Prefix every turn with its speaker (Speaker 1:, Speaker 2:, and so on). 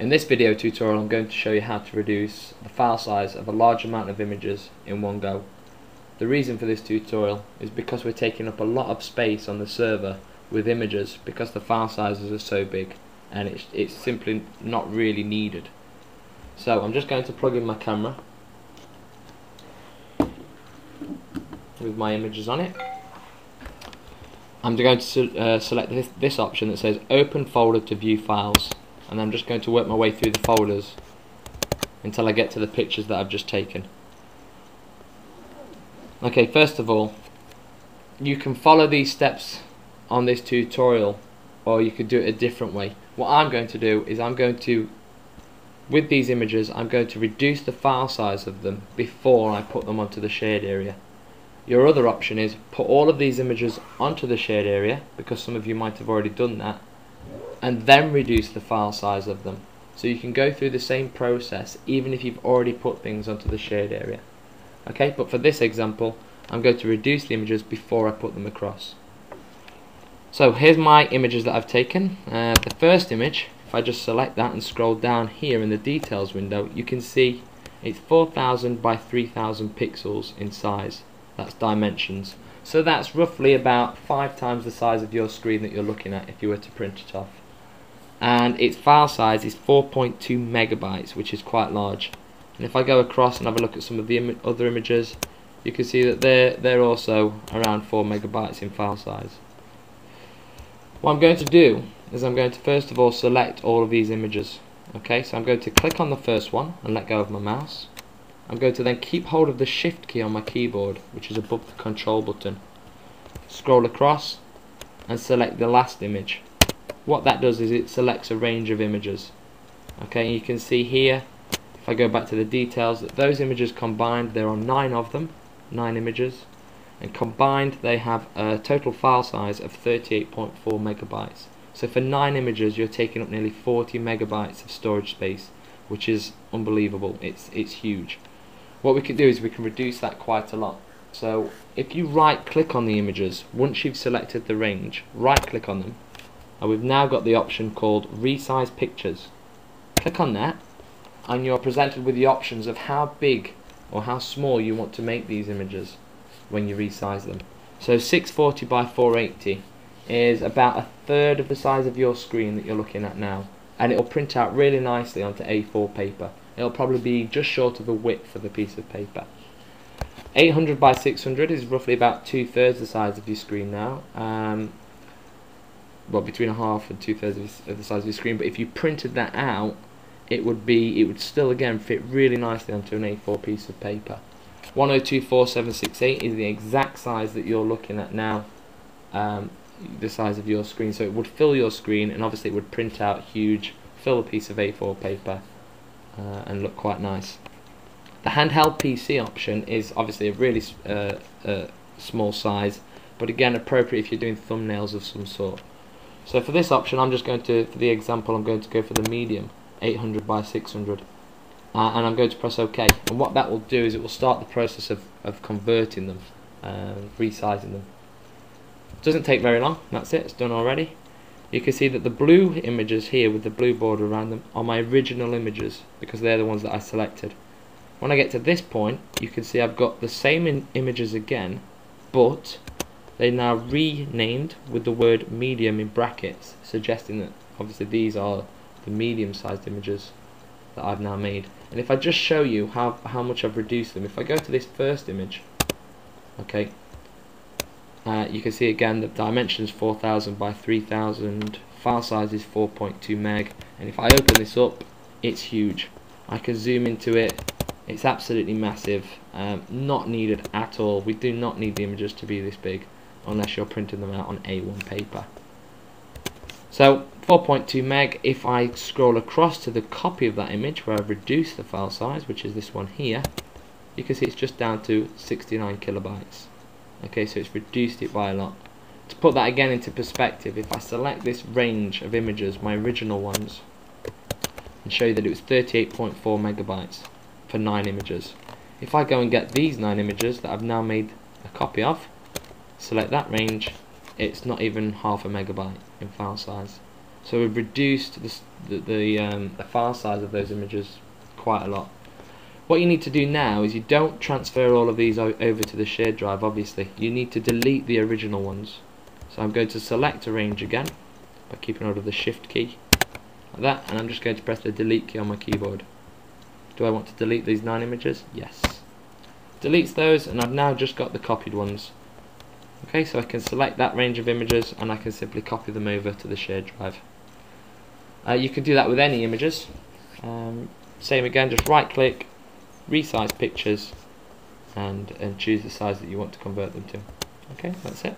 Speaker 1: In this video tutorial I'm going to show you how to reduce the file size of a large amount of images in one go. The reason for this tutorial is because we're taking up a lot of space on the server with images because the file sizes are so big and it's simply not really needed. So I'm just going to plug in my camera with my images on it. I'm going to select this option that says open folder to view files, and I'm just going to work my way through the folders until I get to the pictures that I've just taken. Okay, first of all, you can follow these steps on this tutorial or you could do it a different way. What I'm going to do is with these images, I'm going to reduce the file size of them before I put them onto the shared area. Your other option is put all of these images onto the shared area, because some of you might have already done that, and then reduce the file size of them. So you can go through the same process even if you've already put things onto the shared area. Okay, but for this example I'm going to reduce the images before I put them across. So here's my images that I've taken. The first image, if I just select that and scroll down here in the details window, you can see it's 4000 by 3000 pixels in size. That's dimensions. So that's roughly about 5 times the size of your screen that you're looking at if you were to print it off. And its file size is 4.2 megabytes, which is quite large. And if I go across and have a look at some of the other images, you can see that they're also around 4 megabytes in file size. What I'm going to do is I'm going to first of all select all of these images. Okay, so I'm going to click on the first one and let go of my mouse. I'm going to then keep hold of the shift key on my keyboard, which is above the control button. Scroll across and select the last image. What that does is it selects a range of images. Okay, and you can see here, if I go back to the details, that those images combined, there are 9 of them, 9 images, and combined they have a total file size of 38.4 megabytes. So for 9 images you're taking up nearly 40 megabytes of storage space, which is unbelievable. It's huge. What we can do is we can reduce that quite a lot. So if you right click on the images, once you've selected the range, right click on them, and we've now got the option called resize pictures. Click on that and you're presented with the options of how big or how small you want to make these images when you resize them. So 640 by 480 is about a third of the size of your screen that you're looking at now, and it'll print out really nicely onto A4 paper. It'll probably be just short of the width of a piece of paper. 800 by 600 is roughly about 2/3 the size of your screen now. Well, between a half and 2/3 of the size of your screen. But if you printed that out, it would still again fit really nicely onto an A4 piece of paper. 1024/768 is the exact size that you're looking at now. The size of your screen, so it would fill your screen, and obviously it would print out huge, fill a piece of A4 paper, and look quite nice. The handheld PC option is obviously a really small size, but again appropriate if you're doing thumbnails of some sort. So for this option, I'm just going to, for the example, I'm going to go for the medium, 800 by 600, and I'm going to press OK. And what that will do is it will start the process of converting them, resizing them. Doesn't take very long. That's it, it's done already. You can see that the blue images here with the blue border around them are my original images, because they're the ones that I selected. When I get to this point, you can see I've got the same images again, but they're now renamed with the word medium in brackets, suggesting that obviously these are the medium sized images that I've now made. And if I just show you how much I've reduced them, if I go to this first image, okay, you can see again the dimensions 4000 by 3000, file size is 4.2 meg, and if I open this up, it's huge. I can zoom into it, it's absolutely massive, not needed at all. We do not need the images to be this big unless you're printing them out on A1 paper. So 4.2 meg, if I scroll across to the copy of that image where I've reduced the file size, which is this one here, you can see it's just down to 69 kilobytes. Okay, so it's reduced it by a lot. To put that again into perspective, if I select this range of images, my original ones, and show you that it was 38.4 megabytes for 9 images. If I go and get these 9 images that I've now made a copy of, select that range, it's not even half a megabyte in file size. So we've reduced the file size of those images quite a lot. What you need to do now is you don't transfer all of these over to the shared drive, obviously. You need to delete the original ones. So I'm going to select arrange again by keeping hold of the shift key, like that, and I'm just going to press the delete key on my keyboard. Do I want to delete these 9 images? Yes. Deletes those, and I've now just got the copied ones. Okay, so I can select that range of images and I can simply copy them over to the shared drive. You can do that with any images. Same again, just right click, resize pictures, and choose the size that you want to convert them to. Okay, that's it.